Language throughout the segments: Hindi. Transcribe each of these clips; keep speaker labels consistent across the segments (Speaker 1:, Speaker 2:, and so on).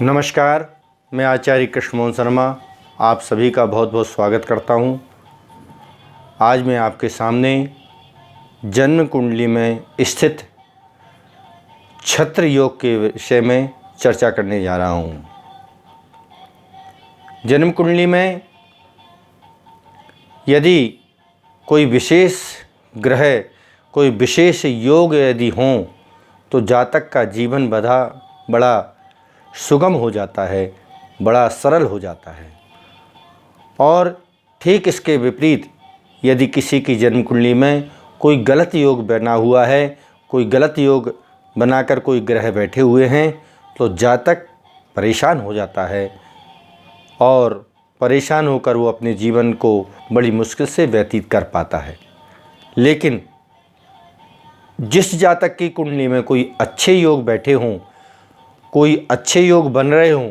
Speaker 1: नमस्कार, मैं आचार्य कृष्णमोहन शर्मा आप सभी का बहुत बहुत स्वागत करता हूं। आज मैं आपके सामने जन्म कुंडली में स्थित छत्र योग के विषय में चर्चा करने जा रहा हूं। जन्म कुंडली में यदि कोई विशेष ग्रह, कोई विशेष योग यदि हों तो जातक का जीवन बड़ा सुगम हो जाता है, बड़ा सरल हो जाता है। और ठीक इसके विपरीत यदि किसी की जन्म कुंडली में कोई गलत योग बना हुआ है, कोई गलत योग बनाकर कोई ग्रह बैठे हुए हैं तो जातक परेशान हो जाता है और परेशान होकर वो अपने जीवन को बड़ी मुश्किल से व्यतीत कर पाता है। लेकिन जिस जातक की कुंडली में कोई अच्छे योग बैठे हों, कोई अच्छे योग बन रहे हों,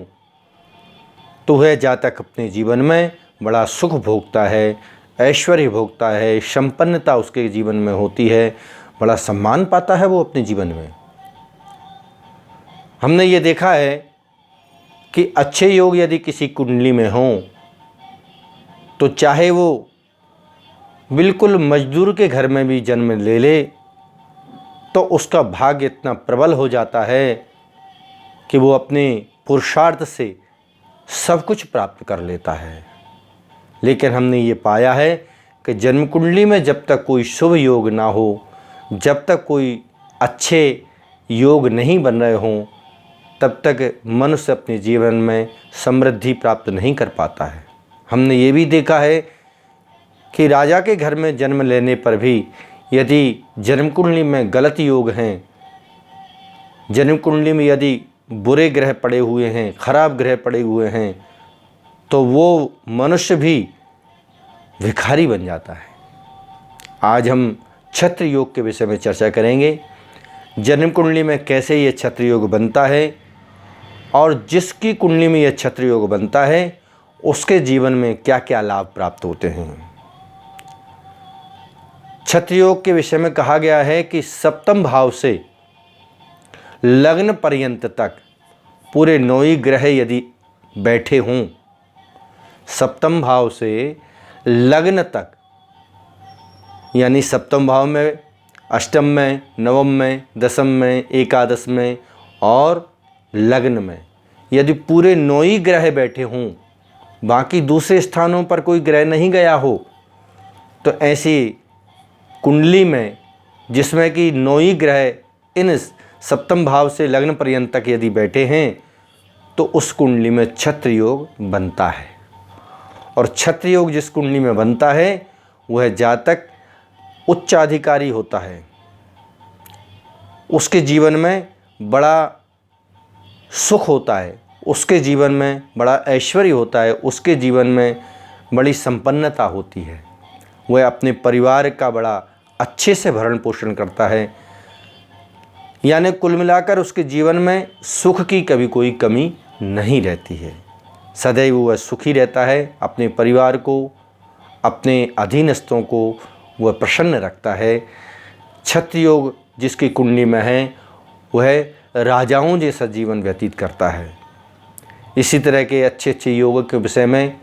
Speaker 1: तो वह जातक अपने जीवन में बड़ा सुख भोगता है, ऐश्वर्य भोगता है, संपन्नता उसके जीवन में होती है, बड़ा सम्मान पाता है वो अपने जीवन में। हमने ये देखा है कि अच्छे योग यदि किसी कुंडली में हों तो चाहे वो बिल्कुल मजदूर के घर में भी जन्म ले तो उसका भाग्य इतना प्रबल हो जाता है कि वो अपने पुरुषार्थ से सब कुछ प्राप्त कर लेता है। लेकिन हमने ये पाया है कि जन्म कुंडली में जब तक कोई शुभ योग ना हो, जब तक कोई अच्छे योग नहीं बन रहे हों, तब तक मनुष्य अपने जीवन में समृद्धि प्राप्त नहीं कर पाता है। हमने ये भी देखा है कि राजा के घर में जन्म लेने पर भी यदि जन्म कुंडली में गलत योग हैं, जन्म कुंडली में यदि बुरे ग्रह पड़े हुए हैं, खराब ग्रह पड़े हुए हैं, तो वो मनुष्य भी भिखारी बन जाता है। आज हम छत्र योग के विषय में चर्चा करेंगे। जन्म कुंडली में कैसे ये छत्र योग बनता है और जिसकी कुंडली में यह छत्र योग बनता है उसके जीवन में क्या क्या लाभ प्राप्त होते हैं। छत्र योग के विषय में कहा गया है कि सप्तम भाव से लग्न पर्यंत तक पूरे 9 ग्रह यदि बैठे हों, सप्तम भाव से लग्न तक, यानी सप्तम भाव में, अष्टम में, नवम में, दशम में, एकादश में और लग्न में यदि पूरे 9 ग्रह बैठे हों, बाकी दूसरे स्थानों पर कोई ग्रह नहीं गया हो, तो ऐसी कुंडली में जिसमें कि 9 ग्रह इन सप्तम भाव से लग्न पर्यंत तक यदि बैठे हैं तो उस कुंडली में छत्र योग बनता है। और छत्र योग जिस कुंडली में बनता है वह जातक उच्चाधिकारी होता है, उसके जीवन में बड़ा सुख होता है, उसके जीवन में बड़ा ऐश्वर्य होता है, उसके जीवन में बड़ी संपन्नता होती है, वह अपने परिवार का बड़ा अच्छे से भरण पोषण करता है। यानी कुल मिलाकर उसके जीवन में सुख की कभी कोई कमी नहीं रहती है। सदैव वह सुखी रहता है, अपने परिवार को, अपने अधीनस्थों को वह प्रसन्न रखता है। छत्र योग जिसकी कुंडली में है वह राजाओं जैसा जीवन व्यतीत करता है। इसी तरह के अच्छे अच्छे योग के विषय में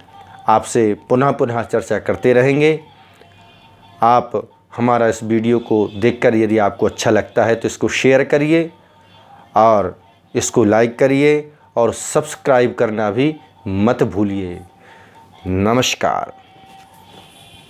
Speaker 1: आपसे पुनः पुनः चर्चा करते रहेंगे। आप हमारा इस वीडियो को देखकर यदि आपको अच्छा लगता है तो इसको शेयर करिए और इसको लाइक करिए और सब्सक्राइब करना भी मत भूलिए। नमस्कार।